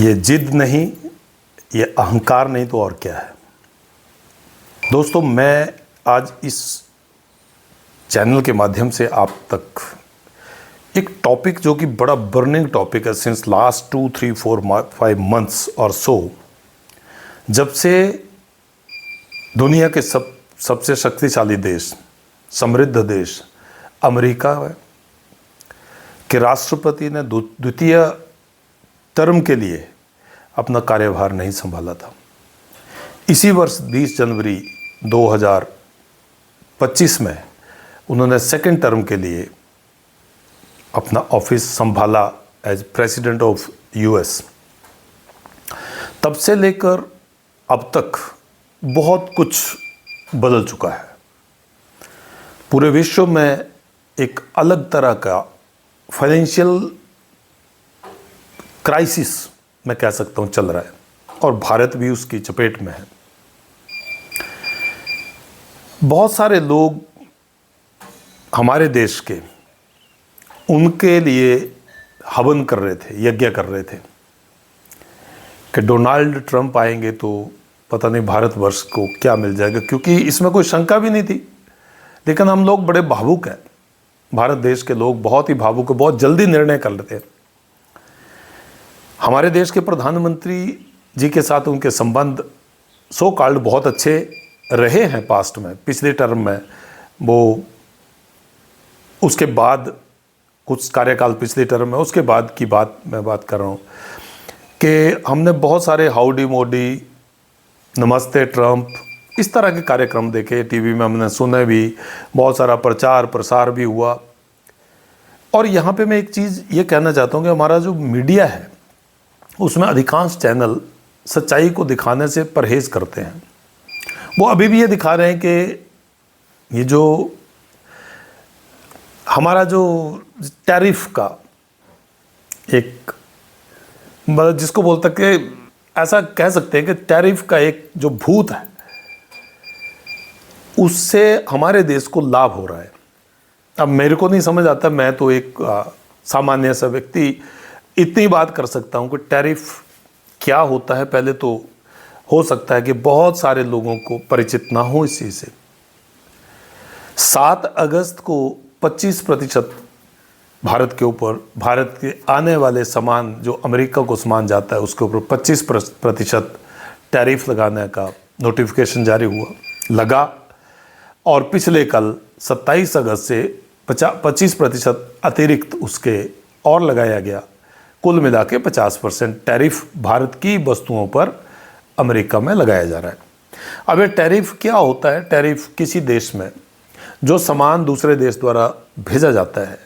ये जिद नहीं, ये अहंकार नहीं तो और क्या है। दोस्तों, मैं आज इस चैनल के माध्यम से आप तक एक टॉपिक जो कि बड़ा बर्निंग टॉपिक है सिंस लास्ट 2, 3, 4, 5 मंथ्स और सो, जब से दुनिया के सबसे शक्तिशाली देश, समृद्ध देश अमेरिका के राष्ट्रपति ने द्वितीय टर्म के लिए अपना कार्यभार नहीं संभाला था। इसी वर्ष 20 जनवरी 2025 में उन्होंने सेकंड टर्म के लिए अपना ऑफिस संभाला एज प्रेसिडेंट ऑफ यूएस। तब से लेकर अब तक बहुत कुछ बदल चुका है। पूरे विश्व में एक अलग तरह का फाइनेंशियल क्राइसिस मैं कह सकता हूं चल रहा है, और भारत भी उसकी चपेट में है। बहुत सारे लोग हमारे देश के उनके लिए हवन कर रहे थे, यज्ञ कर रहे थे कि डोनाल्ड ट्रंप आएंगे तो पता नहीं भारतवर्ष को क्या मिल जाएगा, क्योंकि इसमें कोई शंका भी नहीं थी। लेकिन हम लोग बड़े भावुक हैं, भारत देश के लोग बहुत ही भावुक हैं, बहुत जल्दी निर्णय कर लेते हैं। हमारे देश के प्रधानमंत्री जी के साथ उनके संबंध सो कॉल्ड बहुत अच्छे रहे हैं पास्ट में, पिछले टर्म में वो, उसके बाद कुछ कार्यकाल पिछले टर्म में, उसके बाद की बात मैं बात कर रहा हूँ कि हमने बहुत सारे हाउडी मोडी, नमस्ते ट्रंप, इस तरह के कार्यक्रम देखे, टीवी में हमने सुने भी, बहुत सारा प्रचार प्रसार भी हुआ। और यहाँ पे मैं एक चीज़ ये कहना चाहता हूँ कि हमारा जो मीडिया है उसमें अधिकांश चैनल सच्चाई को दिखाने से परहेज़ करते हैं। वो अभी भी ये दिखा रहे हैं कि ये जो हमारा जो टैरिफ का एक, मतलब जिसको बोलते कि ऐसा कह सकते हैं कि टैरिफ का एक जो भूत है, उससे हमारे देश को लाभ हो रहा है। अब मेरे को नहीं समझ आता, मैं तो एक सामान्य सा व्यक्ति इतनी बात कर सकता हूं कि टैरिफ क्या होता है। पहले तो हो सकता है कि बहुत सारे लोगों को परिचित ना हो इस चीज़ से। 7 अगस्त को 25% भारत के ऊपर, भारत के आने वाले सामान जो अमेरिका को सामान जाता है उसके ऊपर 25% टैरिफ लगाने का नोटिफिकेशन जारी लगा। और पिछले कल 27 अगस्त से 25% अतिरिक्त उसके और लगाया गया। कुल मिला के 50% टैरिफ भारत की वस्तुओं पर अमेरिका में लगाया जा रहा है। अब ये टैरिफ क्या होता है? टैरिफ किसी देश में जो सामान दूसरे देश द्वारा भेजा जाता है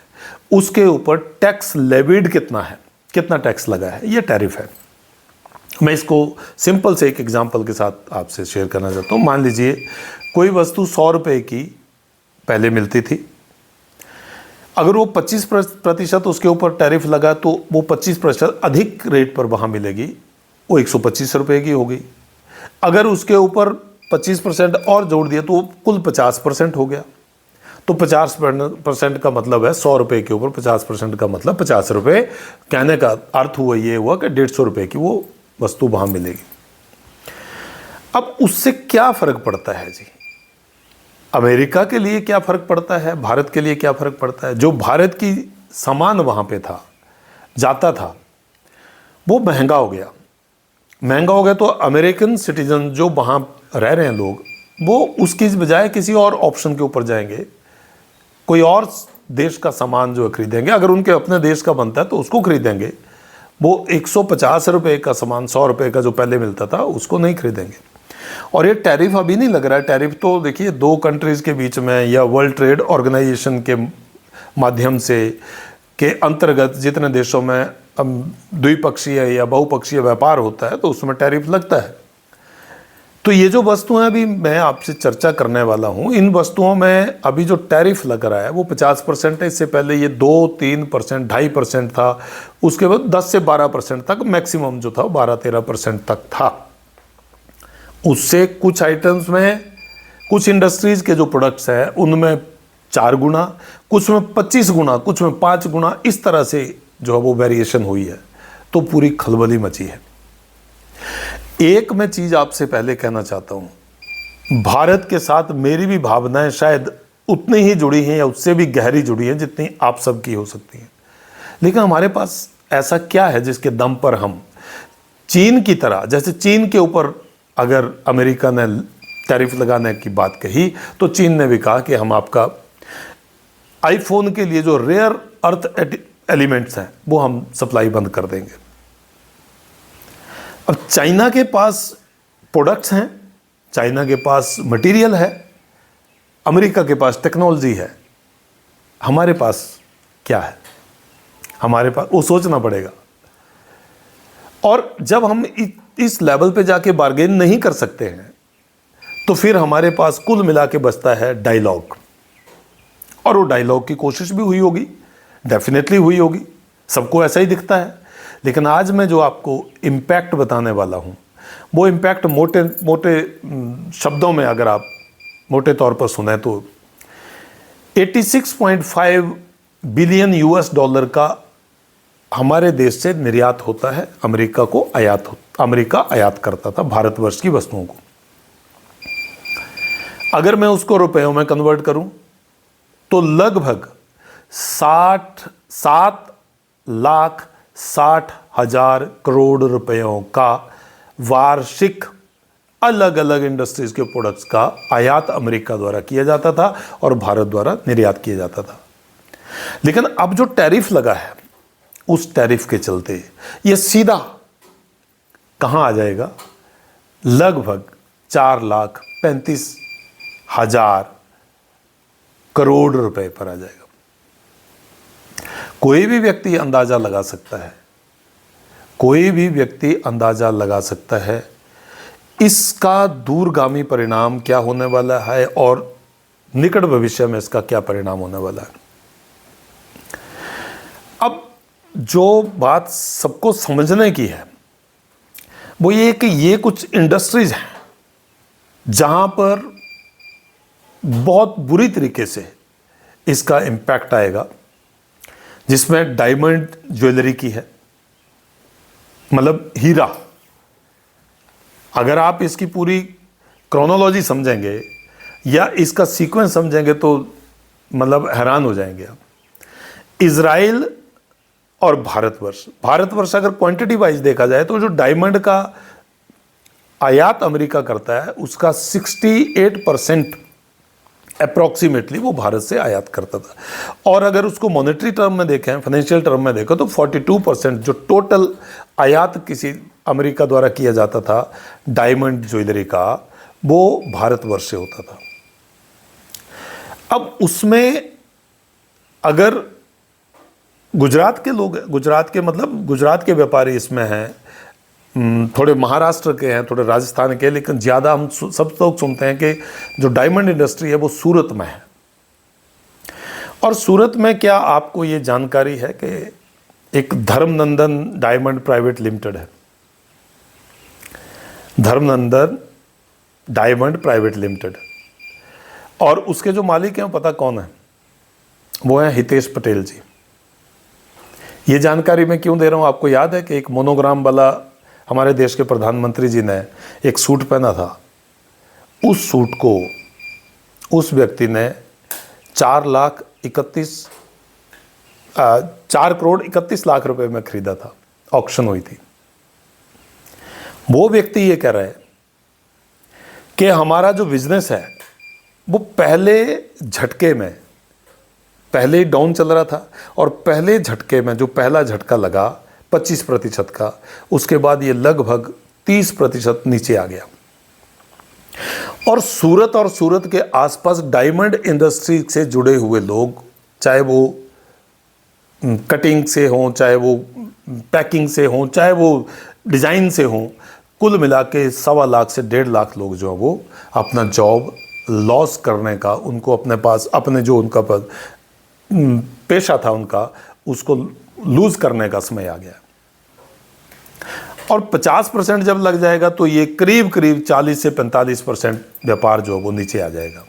उसके ऊपर टैक्स लेविड कितना है, कितना टैक्स लगा है, ये टैरिफ है। मैं इसको सिंपल से एक एग्जांपल के साथ आपसे शेयर करना चाहता हूँ। मान लीजिए कोई वस्तु 100 रुपये की पहले मिलती थी, अगर वो 25% उसके ऊपर टैरिफ लगा तो वो 25% अधिक रेट पर वहाँ मिलेगी, वो 125 रुपये की होगी। अगर उसके ऊपर 25% और जोड़ दिया तो कुल 50% हो गया। तो 50% का मतलब है 100 रुपये के ऊपर 50% का मतलब 50 रुपये। कहने का अर्थ हुआ ये हुआ कि 150 रुपये की वो वस्तु वहाँ मिलेगी। अब उससे क्या फ़र्क पड़ता है जी? अमेरिका के लिए क्या फ़र्क पड़ता है, भारत के लिए क्या फ़र्क पड़ता है? जो भारत की सामान वहाँ पे था, जाता था, वो महंगा हो गया। महंगा हो गया तो अमेरिकन सिटीजन जो वहाँ रह रहे हैं लोग, वो उसकी बजाय किसी और ऑप्शन के ऊपर जाएंगे, कोई और देश का सामान जो खरीदेंगे। अगर उनके अपने देश का बनता है तो उसको खरीदेंगे। वो 150 रुपये का सामान 100 रुपये का जो पहले मिलता था उसको नहीं खरीदेंगे। और ये टैरिफ अभी नहीं लग रहा है। टैरिफ तो देखिए 2 कंट्रीज़ के बीच में या वर्ल्ड ट्रेड ऑर्गेनाइजेशन के माध्यम से के अंतर्गत जितने देशों में द्विपक्षीय या बहुपक्षीय व्यापार होता है तो उसमें टैरिफ लगता है। तो ये जो वस्तुएं अभी मैं आपसे चर्चा करने वाला हूँ, इन वस्तुओं में अभी जो टैरिफ लग रहा है वो 50% है। इससे पहले ये 2-3%, 2.5% था। उसके बाद 10 से 12% तक मैक्सिमम जो था 12-13% तक था। उससे कुछ आइटम्स में, कुछ इंडस्ट्रीज़ के जो प्रोडक्ट्स हैं उनमें 4 गुना, कुछ में 25 गुना, कुछ में 5 गुना, इस तरह से जो है वो वेरिएशन हुई है। तो पूरी खलबली मची है। एक मैं चीज आपसे पहले कहना चाहता हूं, भारत के साथ मेरी भी भावनाएं शायद उतनी ही जुड़ी हैं या उससे भी गहरी जुड़ी हैं जितनी आप सबकी हो सकती हैं, लेकिन हमारे पास ऐसा क्या है जिसके दम पर हम चीन की तरह, जैसे चीन के ऊपर अगर अमेरिका ने टैरिफ लगाने की बात कही तो चीन ने भी कहा कि हम आपका आईफोन के लिए जो रेयर अर्थ एलिमेंट्स हैं वो हम सप्लाई बंद कर देंगे। अब चाइना के पास प्रोडक्ट्स हैं, चाइना के पास मटेरियल है, अमेरिका के पास टेक्नोलॉजी है, हमारे पास क्या है? हमारे पास वो सोचना पड़ेगा। और जब हम इस लेवल पे जाके बार्गेन नहीं कर सकते हैं तो फिर हमारे पास कुल मिला के बचता है डायलॉग। और वो डायलॉग की कोशिश भी हुई होगी, डेफिनेटली हुई होगी, सबको ऐसा ही दिखता है। लेकिन आज मैं जो आपको इम्पैक्ट बताने वाला हूँ वो इम्पैक्ट मोटे मोटे शब्दों में अगर आप मोटे तौर पर सुने तो 86.5 बिलियन यूएस डॉलर का हमारे देश से निर्यात होता है, अमेरिका को अमेरिका आयात करता था भारतवर्ष की वस्तुओं को। अगर मैं उसको रुपयों में कन्वर्ट करूं तो लगभग 7,60,000 करोड़ रुपयों का वार्षिक अलग अलग इंडस्ट्रीज के प्रोडक्ट्स का आयात अमेरिका द्वारा किया जाता था और भारत द्वारा निर्यात किया जाता था। लेकिन अब जो टैरिफ लगा है उस टैरिफ के चलते ये सीधा कहां आ जाएगा? लगभग 4,35,000 करोड़ रुपए पर आ जाएगा। कोई भी व्यक्ति अंदाजा लगा सकता है, कोई भी व्यक्ति अंदाजा लगा सकता है इसका दूरगामी परिणाम क्या होने वाला है और निकट भविष्य में इसका क्या परिणाम होने वाला है। अब जो बात सबको समझने की है वो ये कि ये कुछ इंडस्ट्रीज हैं जहां पर बहुत बुरी तरीके से इसका इम्पैक्ट आएगा, जिसमें डायमंड ज्वेलरी की है, मतलब हीरा। अगर आप इसकी पूरी क्रोनोलॉजी समझेंगे या इसका सीक्वेंस समझेंगे तो मतलब हैरान हो जाएंगे आप। इजराइल और भारतवर्ष अगर क्वांटिटी वाइज देखा जाए तो जो डायमंड का आयात अमेरिका करता है उसका 68% अप्रॉक्सीमेटली वो भारत से आयात करता था। और अगर उसको मॉनेटरी टर्म में देखें, फाइनेंशियल टर्म में देखें तो 42% जो टोटल आयात किसी अमेरिका द्वारा किया जाता था डायमंड ज्वेलरी का, वो भारतवर्ष से होता था। अब उसमें अगर गुजरात के लोग, गुजरात के व्यापारी इसमें हैं, थोड़े महाराष्ट्र के हैं, थोड़े राजस्थान के, लेकिन ज़्यादा हम सब लोग सुनते हैं कि जो डायमंड इंडस्ट्री है वो सूरत में है। और सूरत में क्या आपको ये जानकारी है कि एक धर्मनंदन डायमंड प्राइवेट लिमिटेड है, धर्मनंदन डायमंड प्राइवेट लिमिटेड, और उसके जो मालिक हैं पता कौन है? वो हैं हितेश पटेल जी। ये जानकारी मैं क्यों दे रहा हूँ? आपको याद है कि एक मोनोग्राम वाला हमारे देश के प्रधानमंत्री जी ने एक सूट पहना था, उस सूट को उस व्यक्ति ने 4,31,00,000 रुपए में खरीदा था, ऑक्शन हुई थी। वो व्यक्ति ये कह रहा है कि हमारा जो बिजनेस है वो पहले झटके में, पहले ही डाउन चल रहा था और पहले झटके में जो पहला झटका लगा 25% का, उसके बाद ये लगभग 30% नीचे आ गया। और सूरत के आसपास डायमंड इंडस्ट्री से जुड़े हुए लोग, चाहे वो कटिंग से हों, चाहे वो पैकिंग से हों, चाहे वो डिज़ाइन से हों, कुल मिला के 1.25 लाख से 1.5 लाख लोग जो हैं वो अपना जॉब लॉस करने का, उनको अपने पास अपने जो उनका पेशा था उनका, उसको लूज करने का समय आ गया। और 50% जब लग जाएगा तो ये करीब 40 से 45% व्यापार जो है वो नीचे आ जाएगा।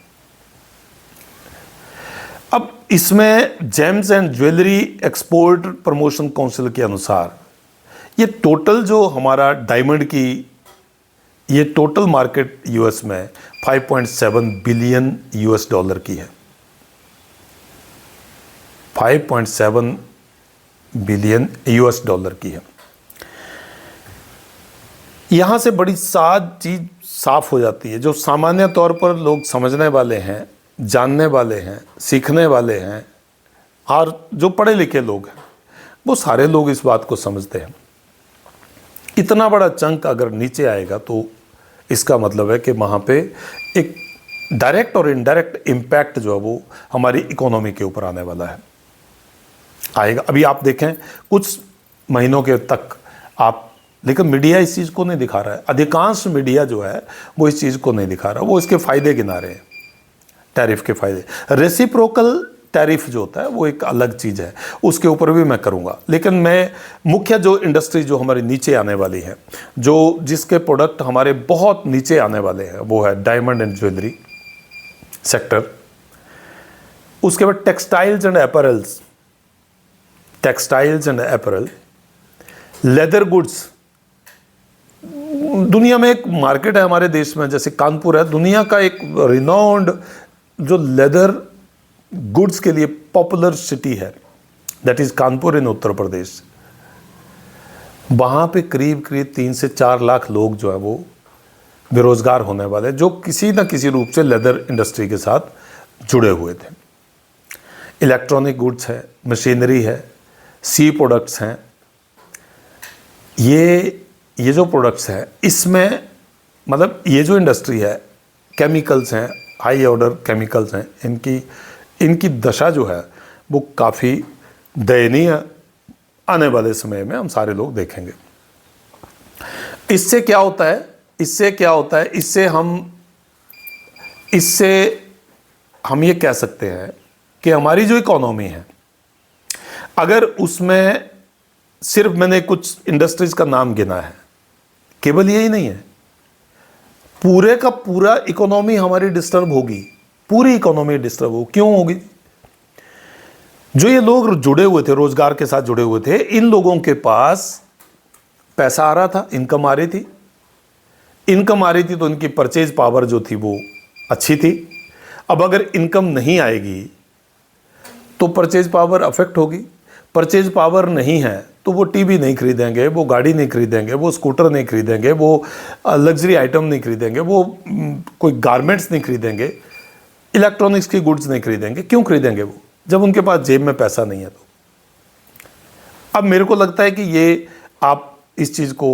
अब इसमें James and jewellery export promotion council के अनुसार ये टोटल जो हमारा डायमंड की ये टोटल मार्केट यूएस में 5.7 बिलियन यूएस डॉलर की है। 5.7 बिलियन यूएस डॉलर की है। यहां से बड़ी चीज साफ हो जाती है। जो सामान्य तौर पर लोग समझने वाले हैं, जानने वाले हैं, सीखने वाले हैं और जो पढ़े लिखे लोग हैं, वो सारे लोग इस बात को समझते हैं। इतना बड़ा चंक अगर नीचे आएगा तो इसका मतलब है कि वहाँ पे एक डायरेक्ट और इनडायरेक्ट इम्पैक्ट जो है वो हमारी इकोनॉमी के ऊपर आने वाला है, आएगा। अभी आप देखें कुछ महीनों के तक आप, लेकिन मीडिया इस चीज़ को नहीं दिखा रहा है। अधिकांश मीडिया जो है वो इस चीज़ को नहीं दिखा रहा, वो इसके फ़ायदे गिना रहे हैं, टैरिफ के फ़ायदे। रेसिप्रोकल टैरिफ जो होता है वो एक अलग चीज़ है, उसके ऊपर भी मैं करूँगा। लेकिन मैं मुख्य जो इंडस्ट्री जो हमारी नीचे आने वाली है, जो जिसके प्रोडक्ट हमारे बहुत नीचे आने वाले हैं, वो है डायमंड एंड ज्वेलरी सेक्टर। उसके बाद textiles and apparels, textiles and apparel, leather goods. दुनिया में एक मार्केट है हमारे देश में, जैसे कानपुर है, दुनिया का एक रिनाउंड जो लेदर गुड्स के लिए पॉपुलर सिटी है, दैट इज कानपुर इन उत्तर प्रदेश। वहाँ पे करीब 3 से 4 लाख लोग जो है वो बेरोजगार होने वाले, जो किसी न किसी रूप से लेदर इंडस्ट्री के साथ जुड़े हुए थे। इलेक्ट्रॉनिक गुड्स है, मशीनरी है, सी प्रोडक्ट्स हैं। ये जो प्रोडक्ट्स हैं, इसमें मतलब ये जो इंडस्ट्री है, केमिकल्स हैं, हाई ऑर्डर केमिकल्स हैं, इनकी दशा जो है वो काफ़ी दयनीय आने वाले समय में हम सारे लोग देखेंगे। इससे क्या होता है, इससे हम ये कह सकते हैं कि हमारी जो इकोनॉमी है, अगर उसमें सिर्फ मैंने कुछ इंडस्ट्रीज का नाम गिना है, केवल यही नहीं है, पूरे का पूरा इकोनॉमी हमारी डिस्टर्ब होगी, पूरी इकोनॉमी डिस्टर्ब हो। क्यों होगी? जो ये लोग जुड़े हुए थे, रोजगार के साथ जुड़े हुए थे, इन लोगों के पास पैसा आ रहा था, इनकम आ रही थी तो इनकी परचेज पावर जो थी वो अच्छी थी। अब अगर इनकम नहीं आएगी तो परचेज पावर अफेक्ट होगी। परचेज पावर नहीं है तो वो टीवी नहीं खरीदेंगे, वो गाड़ी नहीं खरीदेंगे, वो स्कूटर नहीं खरीदेंगे, वो लग्जरी आइटम नहीं खरीदेंगे, वो कोई गारमेंट्स नहीं खरीदेंगे, इलेक्ट्रॉनिक्स की गुड्स नहीं खरीदेंगे। क्यों खरीदेंगे वो, जब उनके पास जेब में पैसा नहीं है? तो अब मेरे को लगता है कि ये आप इस चीज़ को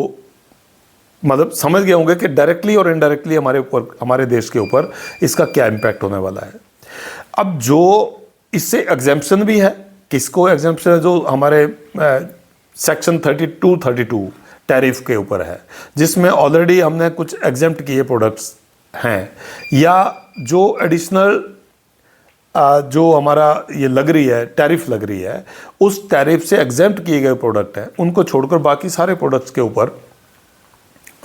मतलब समझ गए होंगे कि डायरेक्टली और इनडायरेक्टली हमारे देश के ऊपर इसका क्या इम्पैक्ट होने वाला है। अब जो इससे एग्जेम्पशन भी है, किसको एग्जेम्पशन है? जो हमारे सेक्शन 32 टैरिफ के ऊपर है, जिसमें ऑलरेडी हमने कुछ एग्जेम्प्ट किए प्रोडक्ट्स हैं, या जो एडिशनल जो हमारा ये लग रही है, टैरिफ लग रही है, उस टैरिफ से एग्जेम्प्ट किए गए प्रोडक्ट हैं, उनको छोड़कर बाकी सारे प्रोडक्ट्स के ऊपर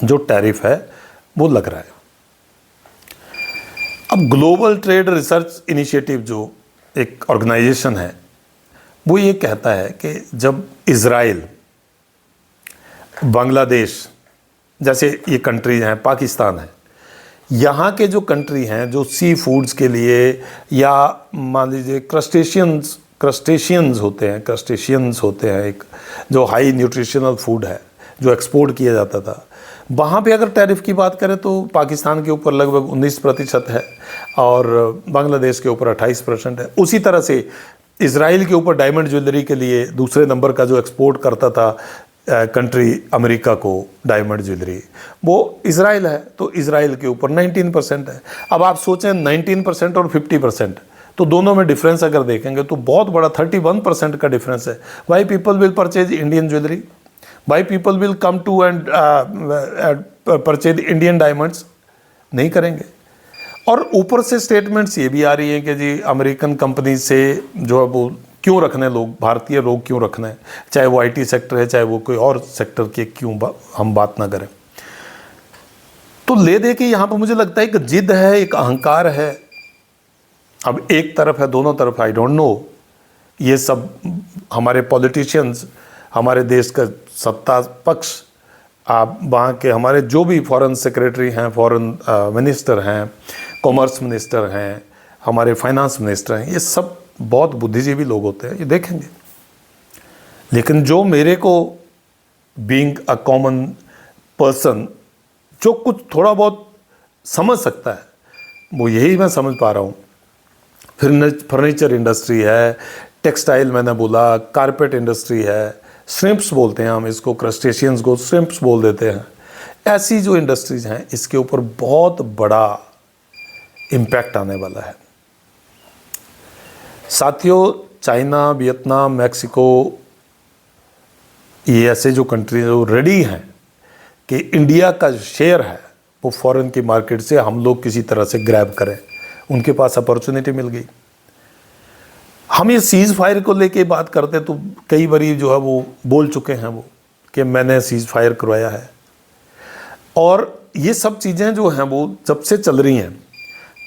जो टैरिफ है वो लग रहा है। अब ग्लोबल ट्रेड रिसर्च इनिशिएटिव जो एक ऑर्गेनाइजेशन है, वो ये कहता है कि जब इज़राइल, बांग्लादेश जैसे ये कंट्रीज हैं, पाकिस्तान है, यहाँ के जो कंट्री हैं जो सी फूड्स के लिए, या मान लीजिए क्रस्टेशियंस होते हैं एक जो हाई न्यूट्रिशनल फूड है जो एक्सपोर्ट किया जाता था, वहाँ पे अगर टैरिफ की बात करें तो पाकिस्तान के ऊपर लगभग 19% है और बांग्लादेश के ऊपर 28% है। उसी तरह से इज़राइल के ऊपर डायमंड ज्वेलरी के लिए दूसरे नंबर का जो एक्सपोर्ट करता था कंट्री अमेरिका को डायमंड ज्वेलरी, वो इज़राइल है, तो इज़राइल के ऊपर 19% है। अब आप सोचें 19% और 50%, तो दोनों में डिफरेंस अगर देखेंगे तो बहुत बड़ा 31% का डिफरेंस है। Why people will purchase Indian jewellery, why people will come to and purchase Indian diamonds? नहीं करेंगे। और ऊपर से स्टेटमेंट्स ये भी आ रही हैं कि जी अमेरिकन कंपनी से जो है वो क्यों रखने लोग, भारतीय लोग क्यों रखने, चाहे वो आईटी सेक्टर है चाहे वो कोई और सेक्टर की, क्यों हम बात ना करें। तो ले दे के यहाँ पर मुझे लगता है एक जिद है, एक अहंकार है। अब एक तरफ है, दोनों तरफ, आई डोंट नो। ये सब हमारे पॉलिटिशियंस, हमारे देश का सत्ता पक्ष, आप वहाँ के हमारे जो भी फॉरेन सेक्रेटरी हैं, फॉरेन मिनिस्टर हैं, कॉमर्स मिनिस्टर हैं, हमारे फाइनेंस मिनिस्टर हैं, ये सब बहुत बुद्धिजीवी लोग होते हैं, ये देखेंगे। लेकिन जो मेरे को बीइंग अ कॉमन पर्सन जो कुछ थोड़ा बहुत समझ सकता है, वो यही मैं समझ पा रहा हूँ। फर्नीचर इंडस्ट्री है, टेक्सटाइल मैंने बोला, कारपेट इंडस्ट्री है, श्रिम्प्स बोलते हैं हम इसको, क्रस्टेशियंस को श्रिम्प्स बोल देते हैं। ऐसी जो इंडस्ट्रीज हैं, इसके ऊपर बहुत बड़ा इम्पैक्ट आने वाला है साथियों। चाइना, वियतनाम, मैक्सिको, ये ऐसे जो कंट्रीज जो रेडी हैं कि इंडिया का शेयर है वो फॉरेन की मार्केट से हम लोग किसी तरह से ग्रैब करें, उनके पास अपॉर्चुनिटी मिल गई। हम ये सीज़ फायर को लेके बात करते तो कई बारी जो है वो बोल चुके हैं वो कि मैंने सीज़ फायर करवाया है, और ये सब चीज़ें जो हैं वो जब से चल रही हैं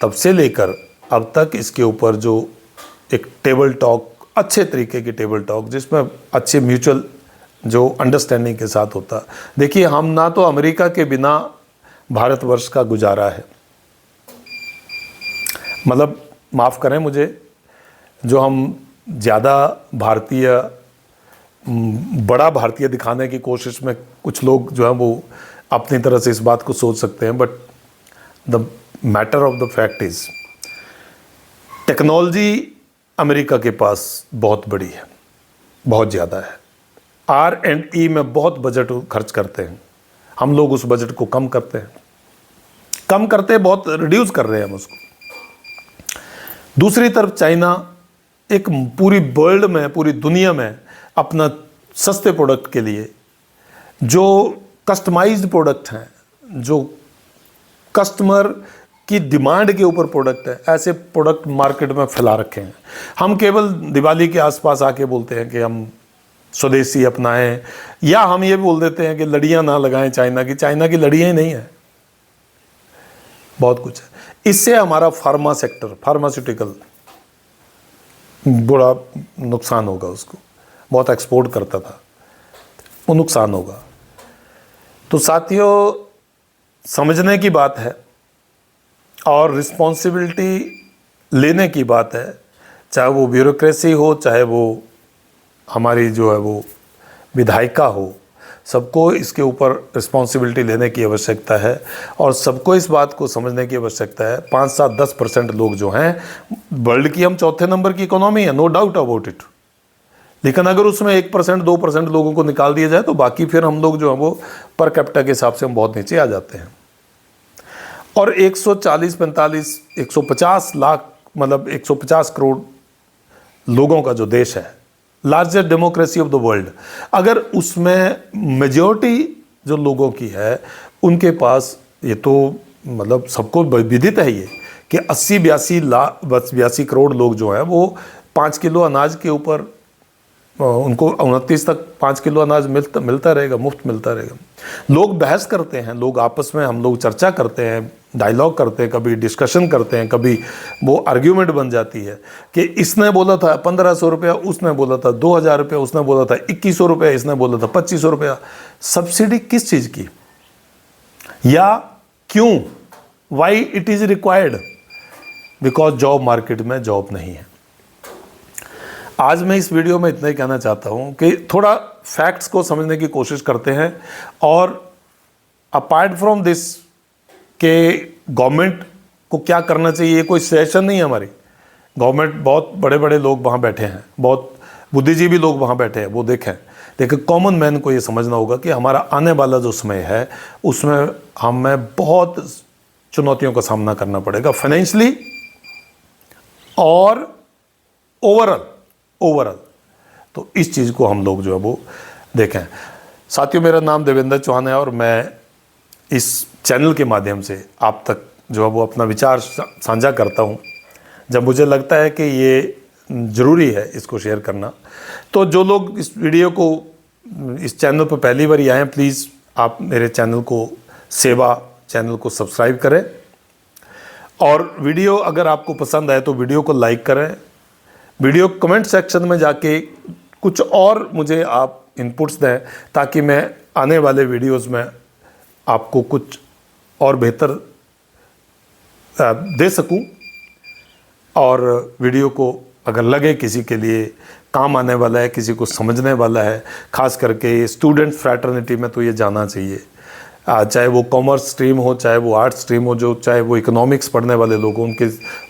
तब से लेकर अब तक इसके ऊपर जो एक टेबल टॉक, अच्छे तरीके की टेबल टॉक जिसमें अच्छे म्यूचुअल जो अंडरस्टैंडिंग के साथ होता। देखिए, हम ना तो अमेरिका के बिना भारतवर्ष का गुजारा है, मतलब माफ़ करें मुझे, जो हम ज़्यादा भारतीय, बड़ा भारतीय दिखाने की कोशिश में कुछ लोग जो है वो अपनी तरह से इस बात को सोच सकते हैं, but the matter of the fact is technology America के पास बहुत बड़ी है, बहुत ज़्यादा है। R&E में बहुत बजट खर्च करते हैं, हम लोग उस बजट को कम करते हैं, बहुत रिड्यूस कर रहे हैं हम उसको। दूसरी तरफ चाइना एक पूरी वर्ल्ड में, पूरी दुनिया में अपना सस्ते प्रोडक्ट के लिए जो कस्टमाइज्ड प्रोडक्ट हैं, जो कस्टमर की डिमांड के ऊपर प्रोडक्ट है, ऐसे प्रोडक्ट मार्केट में फैला रखे हैं। हम केवल दिवाली के आसपास आके बोलते हैं कि हम स्वदेशी अपनाएं, या हम ये भी बोल देते हैं कि लड़ियां ना लगाएं चाइना की लड़ियां ही नहीं है, बहुत कुछ है। इससे हमारा फार्मा सेक्टर, फार्मास्यूटिकल बड़ा नुकसान होगा, उसको बहुत एक्सपोर्ट करता था, वो नुकसान होगा। तो साथियों, समझने की बात है और रिस्पॉन्सिबिलिटी लेने की बात है, चाहे वो ब्यूरोक्रेसी हो, चाहे वो हमारी जो है वो विधायिका हो, सबको इसके ऊपर रिस्पॉन्सिबिलिटी लेने की आवश्यकता है और सबको इस बात को समझने की आवश्यकता है। 5-7-10% लोग जो हैं, वर्ल्ड की हम चौथे नंबर की इकोनॉमी है, नो डाउट अबाउट इट, लेकिन अगर उसमें 1%, 2% लोगों को निकाल दिया जाए तो बाकी फिर हम लोग जो है वो पर कैपिटा के हिसाब से हम बहुत नीचे आ जाते हैं। और 140, 45, 150 लाख, मतलब 150 करोड़ लोगों का जो देश है, largest democracy of the world, अगर उसमें मेजॉरिटी जो लोगों की है उनके पास, ये तो मतलब सबको विदित है ये कि 82 करोड़ लोग जो हैं वो 5 किलो अनाज के ऊपर, उनको 29 तक 5 किलो अनाज मिलता रहेगा, मुफ्त मिलता रहेगा। लोग बहस करते हैं, लोग आपस में, हम लोग चर्चा करते हैं, डायलॉग करते हैं, कभी डिस्कशन करते हैं, कभी वो आर्ग्यूमेंट बन जाती है कि इसने बोला था 1500 रुपया, उसने बोला था 2000 रुपया, उसने बोला था 2100 रुपया, इसने बोला था 2500 रुपया। सब्सिडी किस चीज़ की, या क्यों, why it is required? Because job market में जॉब नहीं है। आज मैं इस वीडियो में इतना ही कहना चाहता हूं कि थोड़ा फैक्ट्स को समझने की कोशिश करते हैं, और अपार्ट फ्रॉम दिस के गवर्नमेंट को क्या करना चाहिए, कोई सजेशन नहीं है हमारी। गवर्नमेंट, बहुत बड़े बड़े लोग वहाँ बैठे हैं, बहुत बुद्धिजीवी लोग वहाँ बैठे हैं, वो देखें। लेकिन कॉमन मैन को ये समझना होगा कि हमारा आने वाला जो समय है उसमें हमें बहुत चुनौतियों का सामना करना पड़ेगा, फाइनेंशियली और ओवरऑल। तो इस चीज़ को हम लोग जो है वो देखें। साथियों, मेरा नाम देवेंद्र चौहान है और मैं इस चैनल के माध्यम से आप तक जो है वो अपना विचार साझा करता हूँ। जब मुझे लगता है कि ये ज़रूरी है इसको शेयर करना, तो जो लोग इस वीडियो को, इस चैनल पर पहली बार आए हैं, प्लीज़ आप मेरे चैनल को सब्सक्राइब करें, और वीडियो अगर आपको पसंद आए तो वीडियो को लाइक करें। वीडियो कमेंट सेक्शन में जाके कुछ और मुझे आप इनपुट्स दें ताकि मैं आने वाले वीडियोस में आपको कुछ और बेहतर दे सकूं। और वीडियो को अगर लगे किसी के लिए काम आने वाला है, किसी को समझने वाला है, ख़ास करके स्टूडेंट फ्रैटर्निटी में तो ये जाना चाहिए। चाहे वो कॉमर्स स्ट्रीम हो, चाहे वो आर्ट्स स्ट्रीम हो, चाहे वो इकोनॉमिक्स पढ़ने वाले लोग हों,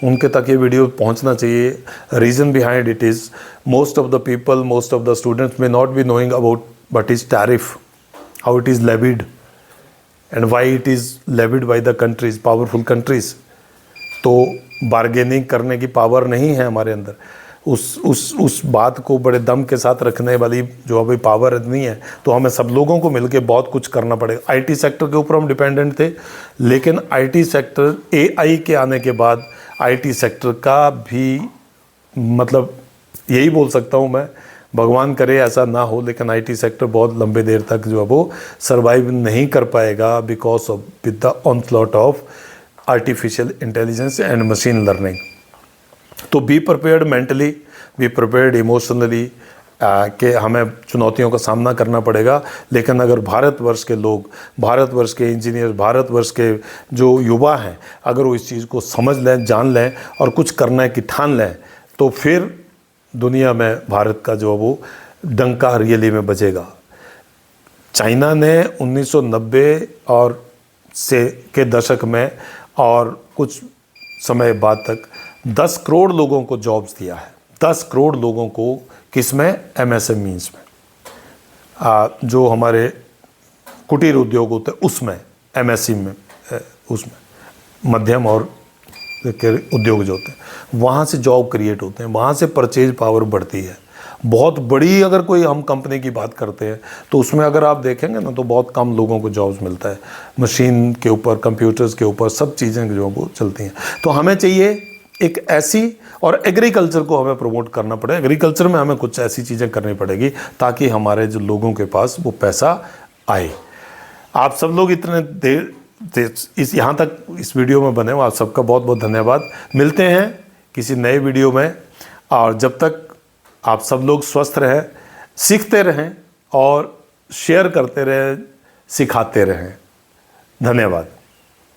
उनके तक ये वीडियो पहुंचना चाहिए। Reason behind it is most of the people, most of the students may not be knowing about what is tariff, how it is levied and why it is levied by the countries, powerful countries. तो bargaining करने की power नहीं है हमारे अंदर, उस बात को बड़े दम के साथ रखने वाली जो अभी पावर नहीं है। तो हमें सब लोगों को मिलकर बहुत कुछ करना पड़ेगा। आईटी सेक्टर के ऊपर हम डिपेंडेंट थे, लेकिन आईटी सेक्टर, एआई के आने के बाद आईटी सेक्टर का भी मतलब यही बोल सकता हूँ मैं, भगवान करे ऐसा ना हो, लेकिन आईटी सेक्टर बहुत लंबे देर तक जो है वो सर्वाइव नहीं कर पाएगा because of with the onslaught of artificial intelligence and machine learning. तो be prepared mentally, be prepared emotionally कि हमें चुनौतियों का सामना करना पड़ेगा। लेकिन अगर भारतवर्ष के लोग, भारतवर्ष के इंजीनियर, भारतवर्ष के जो युवा हैं, अगर वो इस चीज़ को समझ लें, जान लें और कुछ करने की ठान लें, तो फिर दुनिया में भारत का जो वो डंका रियली में बजेगा। चाइना ने 1990 और से के दशक में और कुछ समय बाद तक 10 करोड़ लोगों को जॉब्स दिया है। 10 करोड़ लोगों को किसमें? एमएसएमईज में, जो हमारे कुटीर उद्योग होते हैं उसमें, एमएसई में, उसमें मध्यम और उद्योग जो होते हैं, वहाँ से जॉब क्रिएट होते हैं, वहाँ से परचेज पावर बढ़ती है। बहुत बड़ी अगर कोई हम कंपनी की बात करते हैं तो उसमें अगर आप देखेंगे ना तो बहुत कम लोगों को जॉब्स मिलता है। मशीन के ऊपर, कंप्यूटर्स के ऊपर सब चीज़ें जो वो चलती हैं। तो हमें चाहिए एक ऐसी, और एग्रीकल्चर को हमें प्रमोट करना पड़े। एग्रीकल्चर में हमें कुछ ऐसी चीज़ें करनी पड़ेगी ताकि हमारे जो लोगों के पास वो पैसा आए। आप सब लोग इतने देर इस यहाँ तक इस वीडियो में बने हो, आप सबका बहुत बहुत धन्यवाद। मिलते हैं किसी नए वीडियो में, और जब तक आप सब लोग स्वस्थ रहें, सीखते रहें और शेयर करते रहें, सिखाते रहें। धन्यवाद।